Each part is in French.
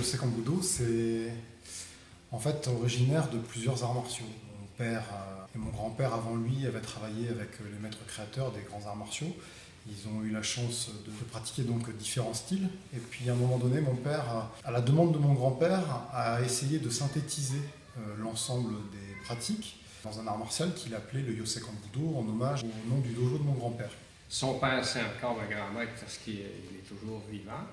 Yosei Kambudo, c'est en fait originaire de plusieurs arts martiaux. Mon père et mon grand-père avant lui avaient travaillé avec les maîtres créateurs des grands arts martiaux. Ils ont eu la chance de pratiquer donc différents styles. Et puis à un moment donné, mon père, à la demande de mon grand-père, a essayé de synthétiser l'ensemble des pratiques dans un art martial qu'il appelait le Yosei Kambudo en hommage au nom du dojo de mon grand-père. Son père, c'est encore un grand maître parce qu'il est toujours vivant.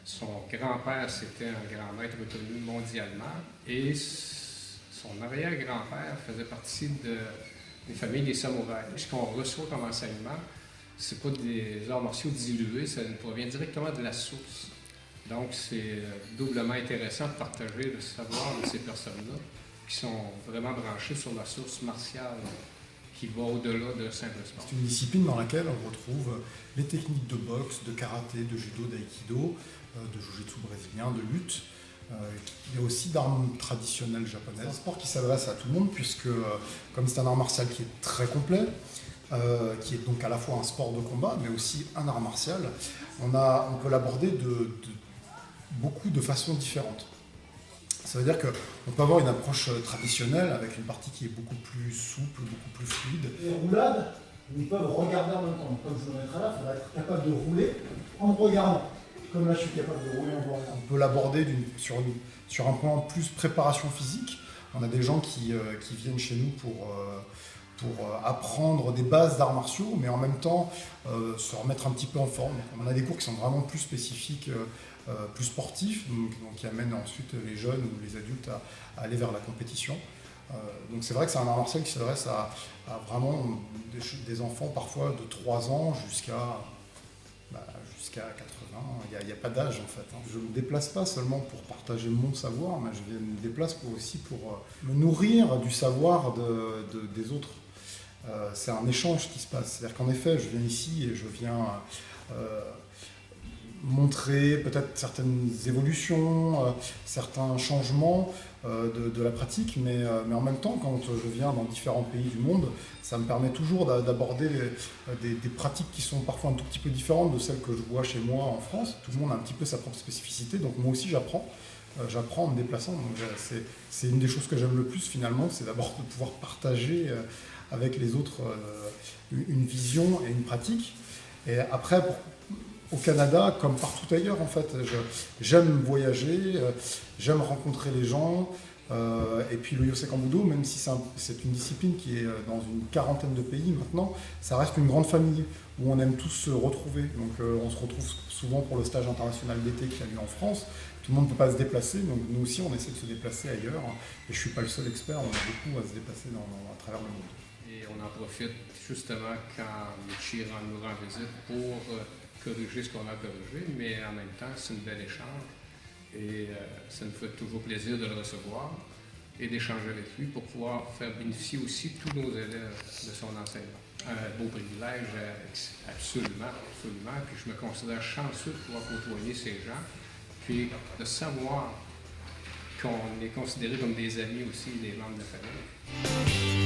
Son grand-père, c'était un grand maître reconnu mondialement. Et son arrière-grand-père faisait partie des familles des samouraïs. Ce qu'on reçoit comme enseignement, c'est pas des arts martiaux dilués, ça provient directement de la source. Donc, c'est doublement intéressant de partager le savoir de ces personnes-là qui sont vraiment branchées sur la source martiale qui va au-delà de simple sport. C'est une discipline dans laquelle on retrouve les techniques de boxe, de karaté, de judo, d'aïkido, de jiu-jitsu brésilien, de lutte, et aussi d'armes traditionnelles japonaises. C'est un sport qui s'adresse à tout le monde puisque, comme c'est un art martial qui est très complet, qui est donc à la fois un sport de combat mais aussi un art martial, on peut l'aborder de beaucoup de façons différentes. Ça veut dire qu'on peut avoir une approche traditionnelle avec une partie qui est beaucoup plus souple, beaucoup plus fluide. Les roulades, ils peuvent regarder en même temps. Comme je le mettrai là, il faudra être capable de rouler en regardant. Comme là, je suis capable de rouler en regardant. On peut l'aborder sur un point plus préparation physique. On a des gens qui viennent chez nous pour apprendre des bases d'arts martiaux, mais en même temps se remettre un petit peu en forme. On a des cours qui sont vraiment plus spécifiques, plus sportifs, donc qui amènent ensuite les jeunes ou les adultes à aller vers la compétition. Donc c'est vrai que c'est un art martial qui s'adresse à vraiment des enfants parfois de 3 ans jusqu'à 80. Il n'y a pas d'âge en fait. Je ne me déplace pas seulement pour partager mon savoir, mais je me déplace aussi pour me nourrir du savoir des autres. C'est un échange qui se passe. C'est-à-dire qu'en effet, je viens ici et je viens montrer peut-être certaines évolutions, certains changements de la pratique, mais en même temps, quand je viens dans différents pays du monde, ça me permet toujours d'aborder des pratiques qui sont parfois un tout petit peu différentes de celles que je vois chez moi en France. Tout le monde a un petit peu sa propre spécificité, donc moi aussi j'apprends. J'apprends en me déplaçant. Donc c'est une des choses que j'aime le plus finalement, c'est d'abord de pouvoir partager avec les autres une vision et une pratique. Et après, au Canada, comme partout ailleurs, en fait, j'aime voyager, j'aime rencontrer les gens. Et puis le Yosei Kambudo, même si c'est une discipline qui est dans une 40aine de pays maintenant, ça reste une grande famille où on aime tous se retrouver. Donc on se retrouve souvent pour le stage international d'été qu'il y a lieu en France. Tout le monde ne peut pas se déplacer, donc nous aussi on essaie de se déplacer ailleurs. Et je ne suis pas le seul expert, on a beaucoup à se déplacer à travers le monde. Et on en profite justement quand Michi nous rend visite pour corriger ce qu'on a corrigé, mais en même temps, c'est une belle échange. Et ça nous fait toujours plaisir de le recevoir et d'échanger avec lui pour pouvoir faire bénéficier aussi tous nos élèves de son enseignement. Un beau privilège, absolument, absolument. Puis je me considère chanceux de pouvoir côtoyer ces gens, puis de savoir qu'on est considérés comme des amis aussi, des membres de la famille.